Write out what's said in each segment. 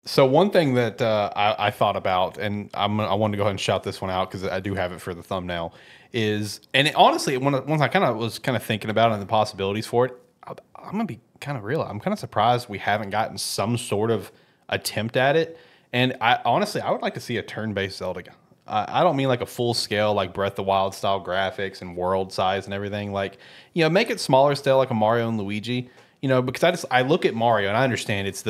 So one thing that I thought about, and I wanted to go ahead and shout this one out because I do have it for the thumbnail, is and honestly, once I was kind of thinking about it and the possibilities for it, I'm gonna be kind of real. I'm kind of surprised we haven't gotten some sort of attempt at it. And I honestly, I would like to see a turn-based Zelda game. I don't mean like a full scale like Breath of the Wild style graphics and world size and everything. Like, make it smaller scale like a Mario and Luigi. Because I look at Mario and I understand it's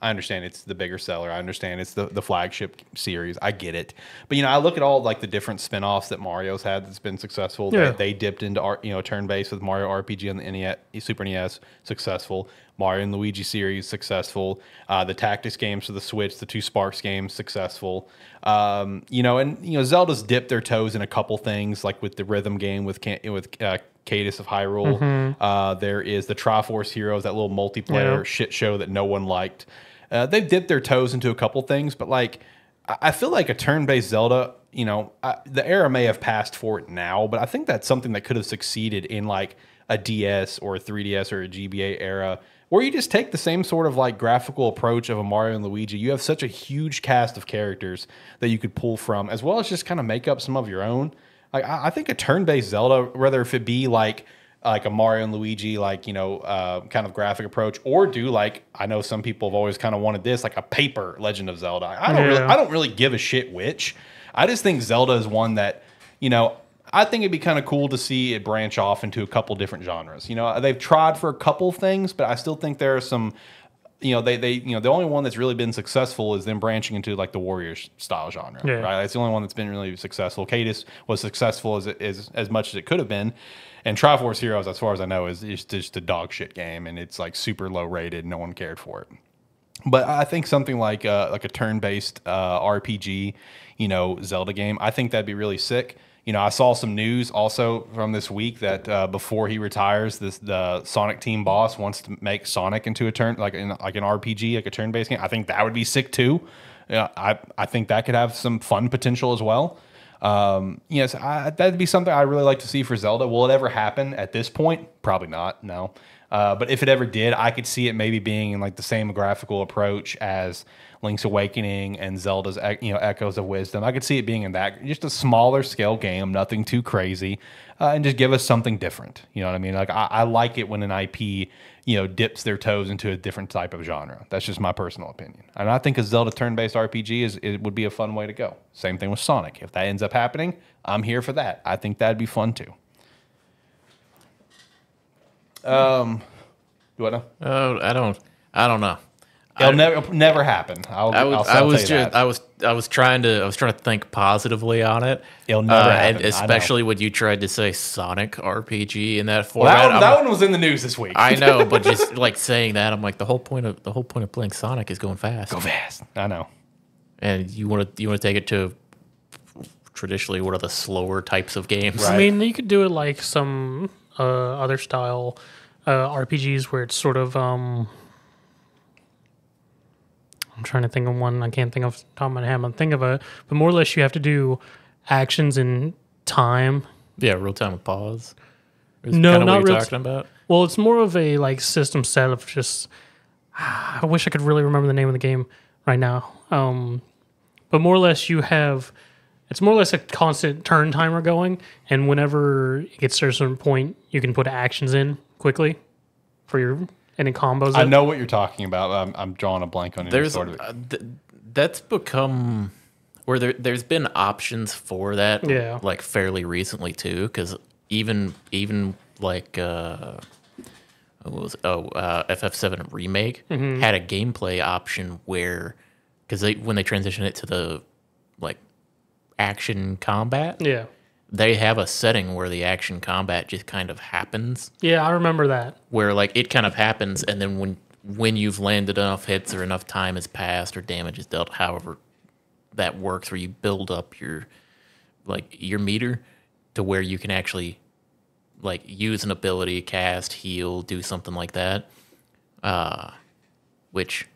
I understand it's the bigger seller. I understand it's the flagship series. I get it. But, I look at all like the different spinoffs that Mario's had that's been successful. Yeah. They dipped into, turn-based with Mario RPG on the NES, Super NES, successful. Mario and Luigi series, successful. The Tactics games for the Switch, the two Sparks games, successful. Zelda's dipped their toes in a couple things, like with the rhythm game with Cadus of Hyrule. There is the Triforce Heroes, that little multiplayer shit show that no one liked. They've dipped their toes into a couple things, but like I feel like a turn-based Zelda, the era may have passed for it now, but I think that's something that could have succeeded in like a DS or a 3DS or a GBA era, where you just take the same sort of like graphical approach of a Mario and Luigi. You have such a huge cast of characters that you could pull from, as well as just kind of make up some of your own. Like I think a turn-based Zelda, whether if it be like a Mario and Luigi, kind of graphic approach, or do like, I know some people have always kind of wanted this, like a paper Legend of Zelda. I don't really give a shit which. I just think Zelda is one that, I think it'd be kind of cool to see it branch off into a couple different genres. They've tried for a couple things, but I still think there are some, the only one that's really been successful is them branching into like the Warriors style genre, right? That's the only one that's been really successful. Cadus was successful as much as it could have been. And Triforce Heroes, as far as I know, is just a dog shit game, and it's like super low rated. No one cared for it. But I think something like a turn-based RPG, Zelda game, I think that'd be really sick. I saw some news also from this week that before he retires, the Sonic team boss wants to make Sonic into a like an RPG, like a turn-based game. I think that would be sick too. I think that could have some fun potential as well. Yes, that'd be something I really like to see for Zelda. Will it ever happen at this point? Probably not, no. But if it ever did, I could see it maybe being in like the same graphical approach as Link's Awakening and Zelda's, Echoes of Wisdom. I could see it being in that, just a smaller scale game, nothing too crazy, and just give us something different. You know what I mean? Like I like it when an IP, dips their toes into a different type of genre. That's just my personal opinion. And I think a Zelda turn-based RPG it would be a fun way to go. Same thing with Sonic. If that ends up happening, I'm here for that. I think that'd be fun too. What now? Oh, I don't know. It'll never happen. I was trying to think positively on it. It'll never happen. And especially when you tried to say Sonic RPG in that format. Well, that one was in the news this week. I know, but just like saying that, I'm like, the whole point of playing Sonic is going fast. Go fast. I know. And you want to take it to traditionally what are the slower types of games? Right. I mean, you could do it like some other style RPGs where it's sort of I'm trying to think of one. I can't think of the top of my head. I'm think of it, but more or less you have to do actions in time. Yeah, real time with pause. No, not what you're real. Talking about. Well, it's more of a like system set of just. I wish I could really remember the name of the game right now. But more or less you have. It's more or less a constant turn timer going, and whenever it gets to a certain point, you can put actions in quickly for your. And it combos. I know what you're talking about. I'm drawing a blank on it. That's become where there's been options for that. Yeah. Like fairly recently too, because even like FF7 remake had a gameplay option where because when they transitioned it to the like action combat. Yeah. They have a setting where the action combat just kind of happens. Yeah, I remember that. Where like it kind of happens, and then when you've landed enough hits or enough time has passed or damage is dealt, however that works, where you build up your meter to where you can actually like use an ability, cast, heal, do something like that. Which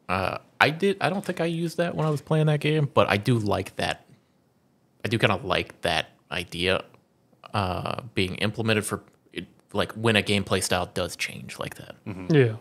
I don't think I used that when I was playing that game, but I do like that. I do kind of like that idea being implemented for like when a gameplay style does change like that. Yeah.